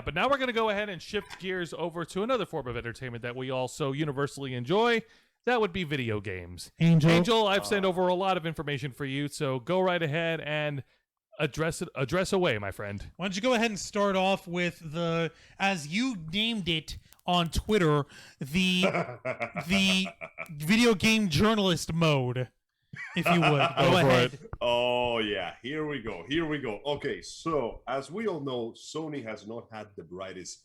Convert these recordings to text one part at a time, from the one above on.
but now we're going to go ahead and shift gears over to another form of entertainment that we all so universally enjoy. That would be video games. Angel, I've sent over a lot of information for you, so go right ahead and address away, my friend. Why don't you go ahead and start off with the, as you named it on Twitter, the video game journalist mode, if you would. Go ahead. Oh, yeah. Here we go. Okay, so as we all know, Sony has not had the brightest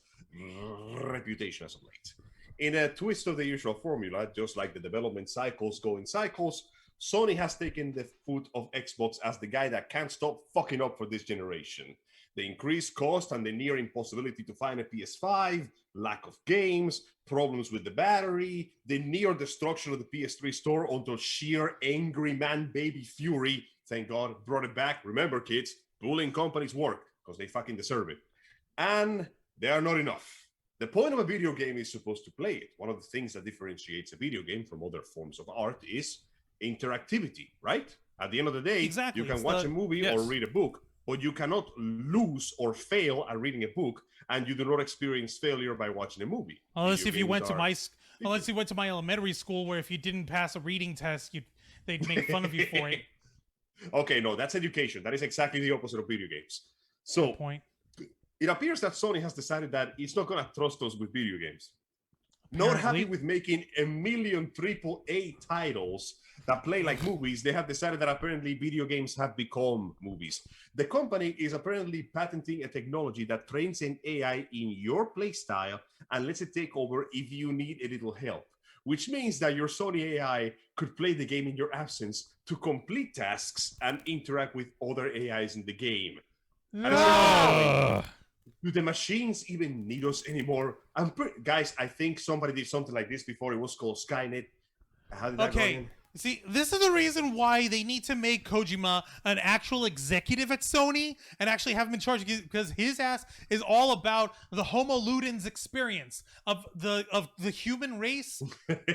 reputation as of late. In a twist of the usual formula, just like the development cycles go in cycles, Sony has taken the foot of Xbox as the guy that can't stop fucking up for this generation. The increased cost and the near impossibility to find a PS5, lack of games, problems with the battery, the near destruction of the PS3 store until sheer angry man baby fury, thank God, brought it back. Remember, kids, bullying companies work because they fucking deserve it. And they are not enough. The point of a video game is supposed to play it. One of the things that differentiates a video game from other forms of art is interactivity, right? At the end of the day, you can watch a movie or read a book, but you cannot lose or fail at reading a book, and you do not experience failure by watching a movie. Unless you went to my elementary school, where if you didn't pass a reading test, they'd make fun of you for it. Okay, no, that's education. That is exactly the opposite of video games. So, it appears that Sony has decided that it's not going to trust us with video games. Apparently. Not happy with making a million AAA titles that play like movies, they have decided that apparently video games have become movies. The company is apparently patenting a technology that trains an AI in your playstyle and lets it take over if you need a little help, which means that your Sony AI could play the game in your absence to complete tasks and interact with other AIs in the game. No! Do the machines even need us anymore? Guys, I think somebody did something like this before. It was called Skynet. How did that go in? See, this is the reason why they need to make Kojima an actual executive at Sony and actually have him in charge, because his ass is all about the Homo Ludens experience of the human race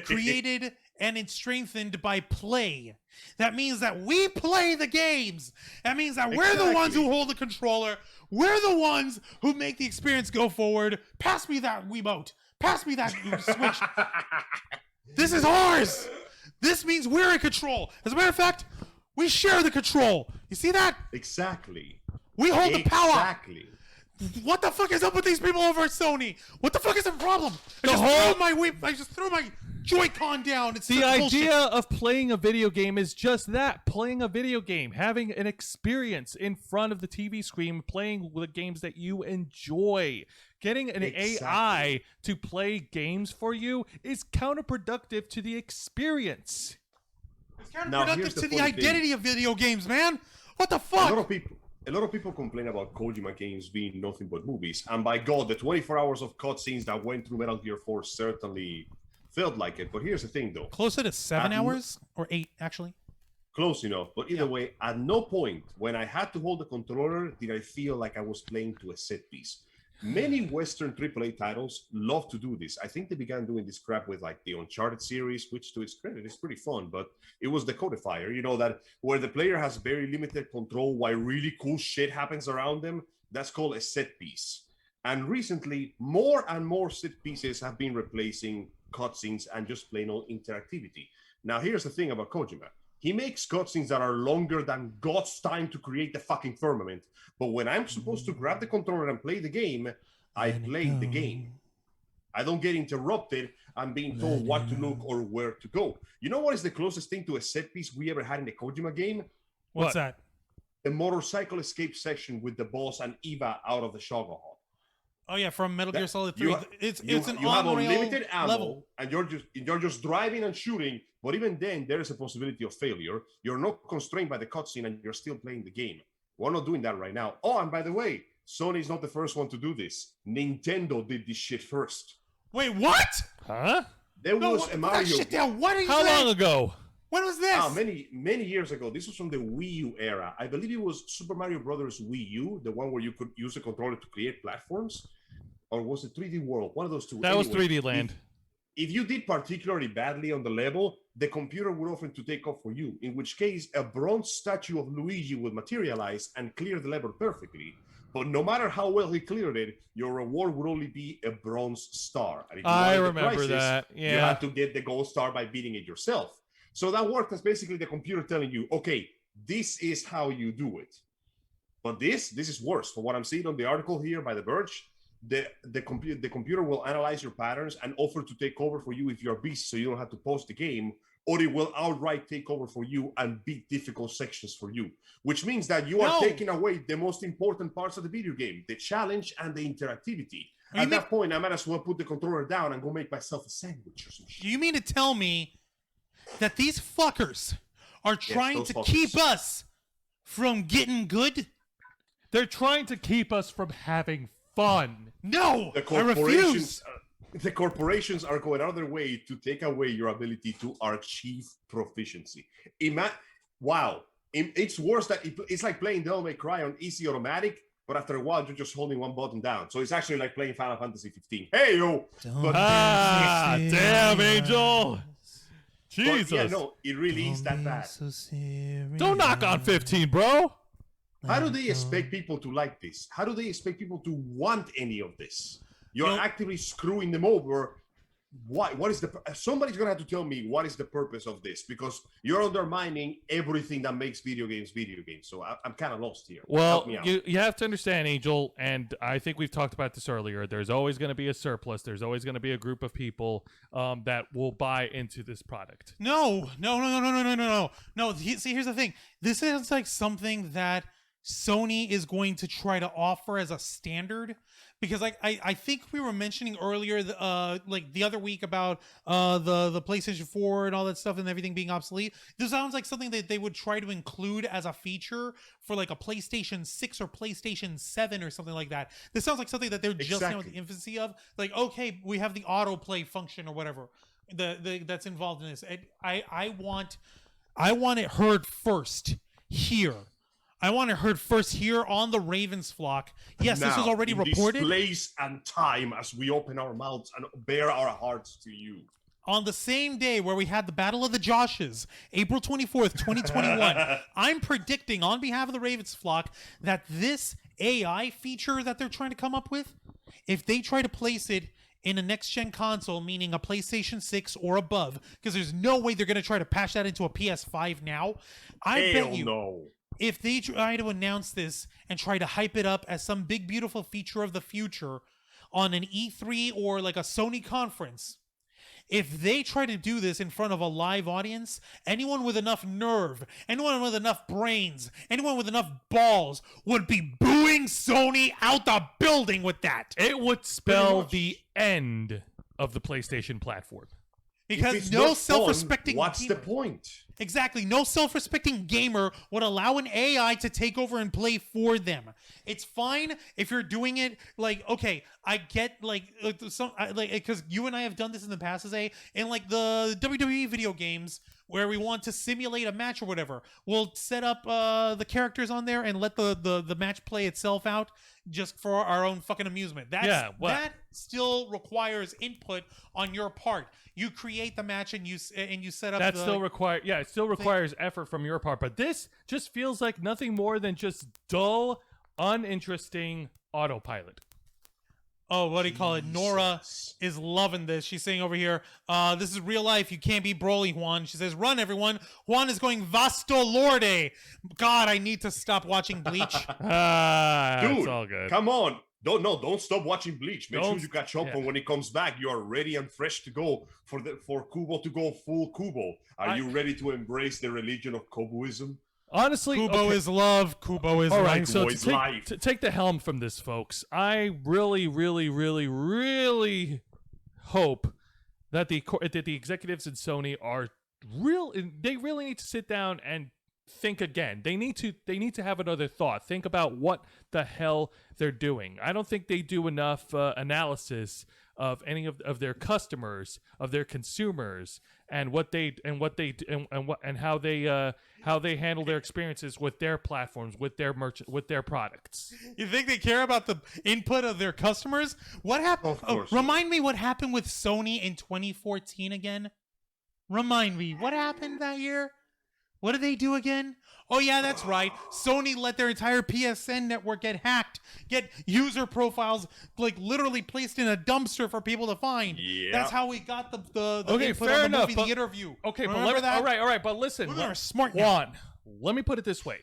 created and it's strengthened by play. That means that we play the games. That means that we're the ones who hold the controller. We're the ones who make the experience go forward. Pass me that Wiimote. Pass me that Switch. This is ours. This means we're in control. As a matter of fact, we share the control. You see that? Exactly. We hold the power. Exactly. What the fuck is up with these people over at Sony? What the fuck is the problem? I just threw my Joy-Con down. It's the idea of playing a video game is just that, playing a video game, having an experience in front of the TV screen, playing the games that you enjoy. Getting an AI to play games for you is counterproductive to the experience. It's counterproductive to the identity of video games, man. What the fuck? A lot of people complain about Kojima games being nothing but movies. And by God, the 24 hours of cutscenes that went through Metal Gear 4 certainly felt like it. But here's the thing, though. Closer to 7 hours? Or 8, actually. Close enough. But either way, at no point when I had to hold the controller did I feel like I was playing to a set piece. Many Western AAA titles love to do this. I think they began doing this crap with like the Uncharted series, which to its credit is pretty fun, but it was the codifier, you know, that where the player has very limited control while really cool shit happens around them. That's called a set piece. And recently, more and more set pieces have been replacing cutscenes and just plain old interactivity. Now, here's the thing about Kojima. He makes cutscenes that are longer than God's time to create the fucking firmament. But when I'm supposed to grab the controller and play the game, I play the game. I don't get interrupted. I'm being told what to look or where to go. You know what is the closest thing to a set piece we ever had in the Kojima game? What's that? The motorcycle escape section with the boss and Eva out of the Shogun Hall. Oh yeah, from Metal Gear Solid 3. It's an you have on-rail unlimited ammo, level. and you're just driving and shooting. But even then, there is a possibility of failure. You're not constrained by the cutscene, and you're still playing the game. We're not doing that right now. Oh, and by the way, Sony's not the first one to do this. Nintendo did this shit first. Wait, what? Huh? There was a Mario. That shit down. What are you How saying? long ago? When was this? Many years ago. This was from the Wii U era. I believe it was Super Mario Brothers Wii U, the one where you could use a controller to create platforms. Or was it 3D World? One of those two. That was 3D Land. If you did particularly badly on the level, the computer would offer to take off for you, in which case a bronze statue of Luigi would materialize and clear the level perfectly. But no matter how well he cleared it, your reward would only be a bronze star. And if you I wanted the remember prizes, that. you Yeah. had to get the gold star by beating it yourself. So that worked as basically the computer telling you, okay, this is how you do it. But this is worse. For what I'm seeing on the article here by The Verge, the computer will analyze your patterns and offer to take over for you if you're busy, so you don't have to pause the game, or it will outright take over for you and beat difficult sections for you, which means that you are taking away the most important parts of the video game, the challenge and the interactivity. At that point, I might as well put the controller down and go make myself a sandwich or some shit. You mean to tell me that these fuckers are trying to keep us from getting good? They're trying to keep us from having fun. No, I refuse. The corporations are going out of their way to take away your ability to achieve proficiency. Wow. It's worse that it's like playing Devil May Cry on easy automatic, but after a while, you're just holding one button down. So it's actually like playing Final Fantasy 15. Hey, yo! Damn, Angel! Jesus. But yeah, no, it really is that bad. Don't knock on 15, bro. How do they expect people to like this? How do they expect people to want any of this? You're actively screwing them over. Why? What is somebody's gonna have to tell me what is the purpose of this, because you're undermining everything that makes video games. So I'm kind of lost here. Well, you have to understand, Angel, and I think we've talked about this earlier. There's always going to be a surplus. There's always going to be a group of people that will buy into this product. No. See, here's the thing. This is like something that Sony is going to try to offer as a standard, because like I think we were mentioning earlier like the other week about the PlayStation 4 and all that stuff and everything being obsolete. This sounds like something that they would try to include as a feature for like a PlayStation 6 or PlayStation 7 or something like that. This sounds like something that they're just now in the infancy of. Like, okay, we have the autoplay function or whatever that's involved in this. I want it heard first here. I want it heard first here on the Ravens flock. Yes, this was already reported. In this place and time as we open our mouths and bare our hearts to you. On the same day where we had the Battle of the Joshes, April 24th, 2021, I'm predicting on behalf of the Ravens flock that this AI feature that they're trying to come up with, if they try to place it in a next-gen console, meaning a PlayStation 6 or above, because there's no way they're going to try to patch that into a PS5 now, I bet you... No. If they try to announce this and try to hype it up as some big, beautiful feature of the future on an E3 or like a Sony conference, if they try to do this in front of a live audience, anyone with enough nerve, anyone with enough brains, anyone with enough balls would be booing Sony out the building with that. It would spell the end of the PlayStation platform. Because no self-respecting what's the point? Exactly. No self-respecting gamer would allow an AI to take over and play for them. It's fine if you're doing it like, okay, I get like because you and I have done this in the past, in like the WWE video games where we want to simulate a match or whatever. We'll set up the characters on there and let the match play itself out just for our own fucking amusement. That still requires input on your part. You create the match and you set up. It still requires effort from your part. But this just feels like nothing more than just dull, uninteresting autopilot. Oh, what do you call it? Nora is loving this. She's saying over here, this is real life. You can't be Broly, Juan. She says, run, everyone. Juan is going Vasto Lorde. God, I need to stop watching Bleach. Dude, it's all good. Come on. Don't stop watching Bleach. Make sure you catch up, and when it comes back, you are ready and fresh to go for Kubo to go full Kubo. Are you ready to embrace the religion of Kobuism? Honestly, Kubo is love. Kubo is all right. life. So to take the helm from this, folks, I really, really, really, really hope that the executives in Sony are real. They really need to sit down and think again. They need to have another thought. Think about what the hell they're doing. I don't think they do enough analysis of any of their customers, of their consumers, and how they handle their experiences with their platforms, with their with their products. You think they care about the input of their customers? What happened? Remind me what happened with Sony in 2014 again. Remind me what happened that year. What did they do again? Oh yeah, that's right. Sony let their entire PSN network get hacked, get user profiles like literally placed in a dumpster for people to find. Yeah. That's how we got the Okay, input fair on the enough, movie, but- the interview. Okay, but Remember that? all right, but listen, Women are smart now. Juan, let me put it this way,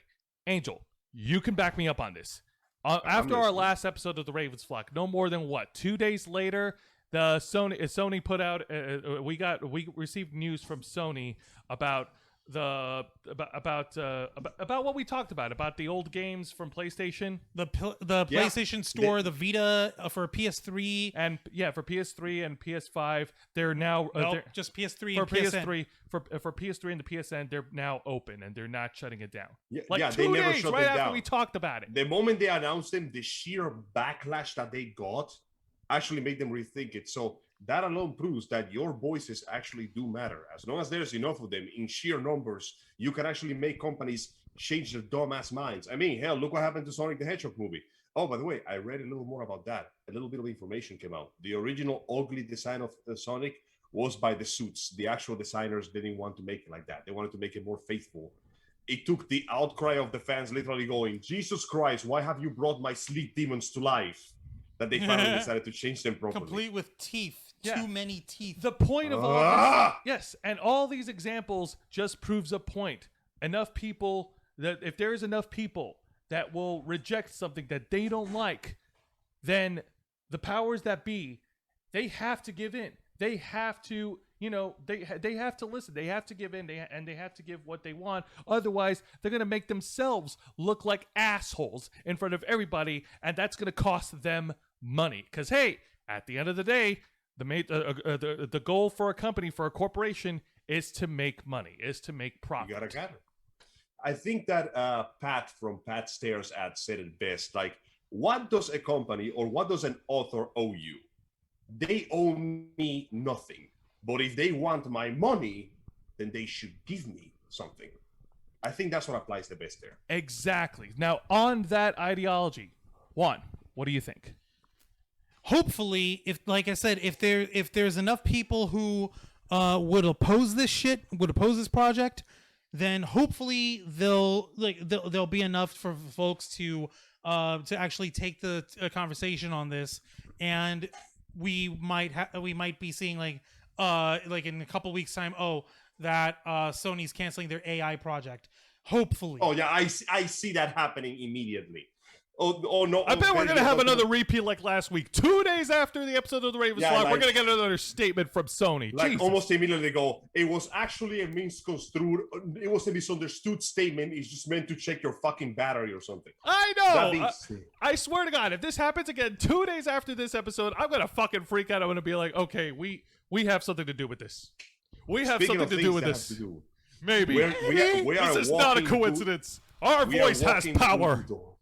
Angel, you can back me up on this. After our listening. last episode of the Ravens Flock, no more than 2 days later, the Sony put out. We received news from Sony about about what we talked about the old games from PlayStation The Yeah. PlayStation Store, the Vita for PS3, and for PS3 and PS5, they're now just PS3 for and PSN. PS3 for PS3 and the PSN, they're now open and they're not shutting it down. Yeah, Like yeah, 2 they never days shut right it after down. we talked about it. The moment they announced them, the sheer backlash that they got actually made them rethink it. So that alone proves that your voices actually do matter. As long as there's enough of them in sheer numbers, you can actually make companies change their dumbass minds. I mean, hell, look what happened to Sonic the Hedgehog movie. Oh, by the way, I read a little more about that. A little bit of information came out. The original ugly design of Sonic was by the suits. The actual designers didn't want to make it like that. They wanted to make it more faithful. It took the outcry of the fans literally going, Jesus Christ, why have you brought my sleep demons to life? That they finally decided to change them properly. Complete with teeth. Yeah. Too many teeth. The point of all Ah! this, yes, and all these examples just proves a point. Enough people that if there is enough people that will reject something that they don't like, then the powers that be, they have to give in. They have to, they have to listen. They have to give in. And they have to give what they want. Otherwise, they're gonna make themselves look like assholes in front of everybody, and that's gonna cost them money. Because hey, at the end of the day, the goal for a company, for a corporation, is to make money, is to make profit. You gotta gather. I think that Pat from Pat Stares at said it best. Like, what does a company or what does an author owe you? They owe me nothing. But if they want my money, then they should give me something. I think that's what applies the best there. Exactly. Now, on that ideology, Juan, what do you think? Hopefully, if like I said, if there's enough people who would oppose this project, then hopefully there'll be enough for folks to actually take the conversation on this, and we might be seeing like in a couple weeks time, that Sony's canceling their AI project. Hopefully. Oh yeah, I see that happening immediately. Oh no! I bet we're gonna have another repeat like last week. 2 days after the episode of the Ravens Flock, we're gonna get another statement from Sony. Like Jesus. almost immediately go. It was actually a misconstrued. It was a misunderstood statement. It's just meant to check your fucking battery or something. I That know. being I swear to God, if this happens again 2 days after this episode, I'm gonna fucking freak out. I'm gonna be like, okay, we have something to do with this. We have Speaking something of to do things with that this. have to do, Maybe. we are This is not a walking coincidence. Our we are voice has walking through power. the door.